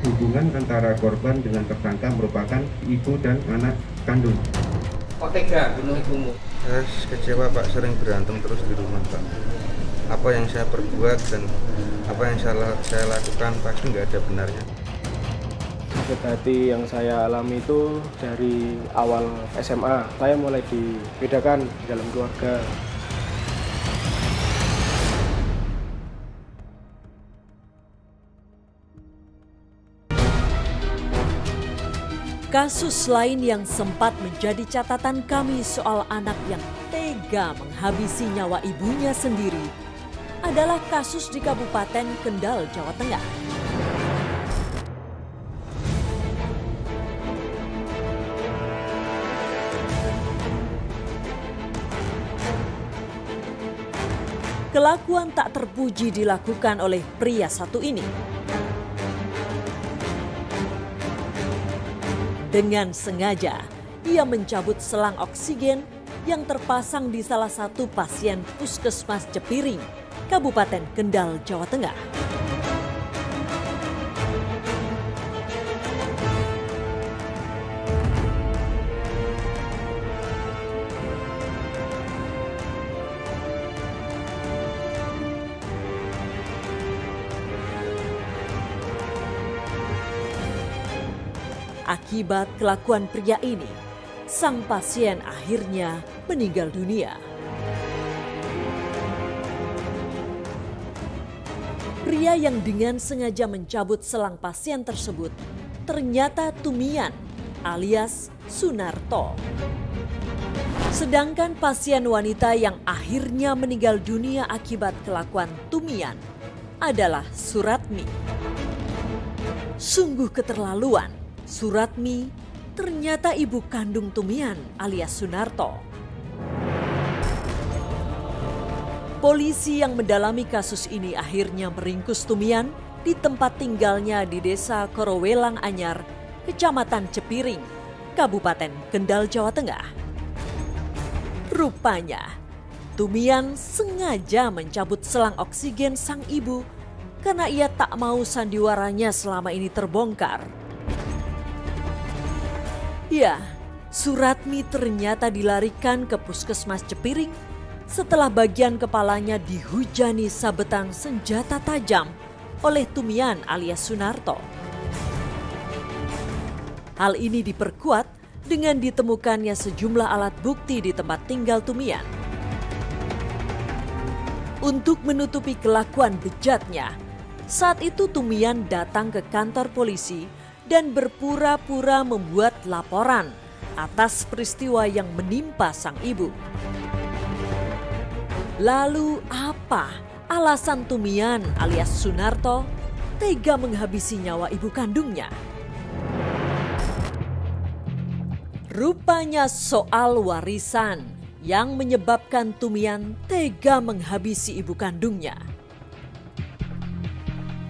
hubungan antara korban dengan tersangka merupakan ibu dan anak kandung. Kok tega bunuh ibumu? Saya kecewa Pak, sering berantem terus di rumah Pak. Apa yang saya perbuat dan apa yang saya lakukan pasti nggak ada benarnya. Sakit hati yang saya alami itu dari awal SMA. Saya mulai dibedakan dalam keluarga. Kasus lain yang sempat menjadi catatan kami soal anak yang tega menghabisi nyawa ibunya sendiri adalah kasus di Kabupaten Kendal, Jawa Tengah. Kelakuan tak terpuji dilakukan oleh pria satu ini. Dengan sengaja, ia mencabut selang oksigen yang terpasang di salah satu pasien Puskesmas Cepiring, Kabupaten Kendal, Jawa Tengah. Akibat kelakuan pria ini, sang pasien akhirnya meninggal dunia. Pria yang dengan sengaja mencabut selang pasien tersebut ternyata Tumian alias Sunarto. Sedangkan pasien wanita yang akhirnya meninggal dunia akibat kelakuan Tumian adalah Suratmi. Sungguh keterlaluan. Suratmi ternyata ibu kandung Tumian alias Sunarto. Polisi yang mendalami kasus ini akhirnya meringkus Tumian di tempat tinggalnya di Desa Korowelang Anyar, Kecamatan Cepiring, Kabupaten Kendal, Jawa Tengah. Rupanya, Tumian sengaja mencabut selang oksigen sang ibu karena ia tak mau sandiwaranya selama ini terbongkar. Ya, Suratmi ternyata dilarikan ke Puskesmas Cepiring setelah bagian kepalanya dihujani sabetan senjata tajam oleh Tumian alias Sunarto. Hal ini diperkuat dengan ditemukannya sejumlah alat bukti di tempat tinggal Tumian. Untuk menutupi kelakuan bejatnya, saat itu Tumian datang ke kantor polisi dan berpura-pura membuat laporan atas peristiwa yang menimpa sang ibu. Lalu apa alasan Tumian alias Sunarto tega menghabisi nyawa ibu kandungnya? Rupanya soal warisan yang menyebabkan Tumian tega menghabisi ibu kandungnya.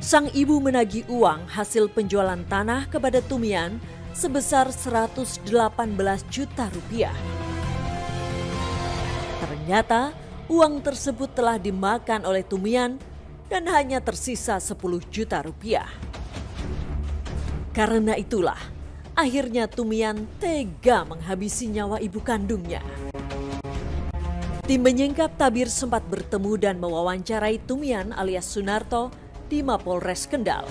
Sang ibu menagih uang hasil penjualan tanah kepada Tumian sebesar 118 juta rupiah. Ternyata uang tersebut telah dimakan oleh Tumian dan hanya tersisa 10 juta rupiah. Karena itulah akhirnya Tumian tega menghabisi nyawa ibu kandungnya. Tim menyingkap tabir sempat bertemu dan mewawancarai Tumian alias Sunarto di Mapolres Kendal.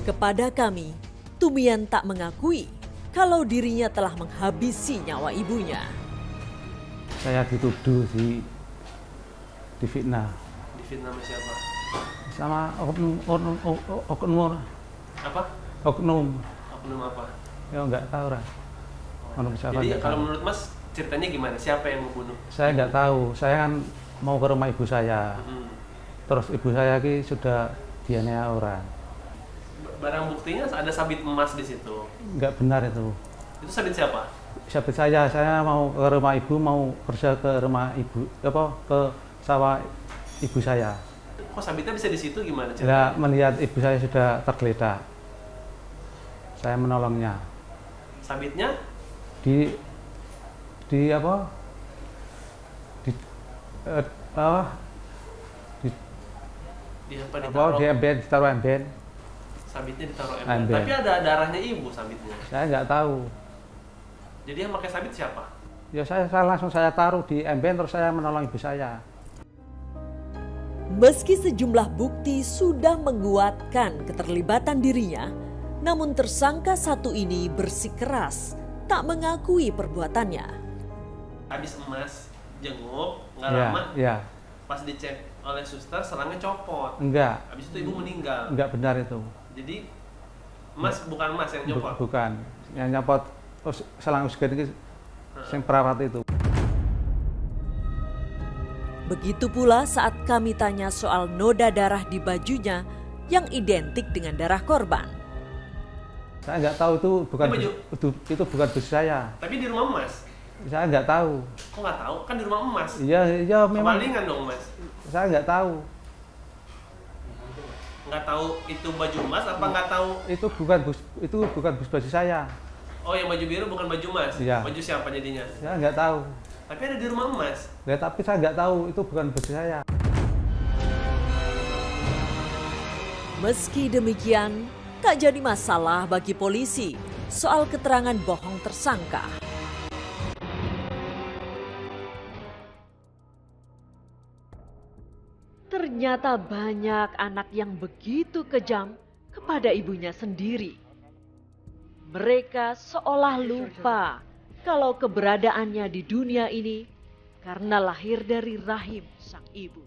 Kepada kami, Tumian tak mengakui kalau dirinya telah menghabisi nyawa ibunya. Saya dituduh difitnah. Difitnah sama siapa? Sama oknum. Apa? Oknum. Oknum apa? Ya nggak tahu lah. Jadi kalau menurut Mas ceritanya gimana? Siapa yang membunuh? Saya nggak tahu. Saya kan mau ke rumah ibu saya. Terus ibu saya ki sudah dianiaya orang. Barang buktinya ada sabit emas di situ. Nggak benar itu. Itu sabit siapa? Sabit saya mau ke rumah ibu, mau kerja ke rumah ibu, ke sawah ibu saya. Kok sabitnya bisa di situ gimana Ya, ceritanya? melihat ibu saya sudah tergeletak. Saya menolongnya. Sabitnya? Di apa? Di Di apa? di emben, ditaruh emben. Sabitnya ditaruh ember. Ember. Tapi ada darahnya ibu sabitnya. Saya nggak tahu. Jadi yang pakai sabit siapa? Ya saya langsung saya taruh di ember terus saya menolong ibu saya. Meski sejumlah bukti sudah menguatkan keterlibatan dirinya, namun tersangka satu ini bersikeras tak mengakui perbuatannya. Habis emas jenguk, nggak Ya, lama ya. pas dicek oleh suster selangnya copot. Enggak. Habis itu ibu meninggal. Enggak benar itu. Jadi emas bukan emas yang nyopot. Bukan. Yang nyopot selang oksigen itu yang perawat itu. Begitu pula saat kami tanya soal noda darah di bajunya yang identik dengan darah korban. Saya nggak tahu itu bukan Ini baju? itu bukan baju saya. Tapi di rumah emas. Saya nggak tahu. Kok nggak tahu? Kan di rumah emas. Iya memang. Kemalingan dong emas. Saya nggak tahu. Nggak tahu itu baju emas apa nggak tahu? Itu bukan baju saya. Oh yang baju biru bukan baju emas. Iya. Baju siapa jadinya? Saya nggak tahu. Tapi ada di rumah emas. Ya, tapi saya nggak tahu itu bukan baju saya. Meski demikian, tak jadi masalah bagi polisi soal keterangan bohong tersangka. Ternyata banyak anak yang begitu kejam kepada ibunya sendiri. Mereka seolah lupa kalau keberadaannya di dunia ini karena lahir dari rahim sang ibu.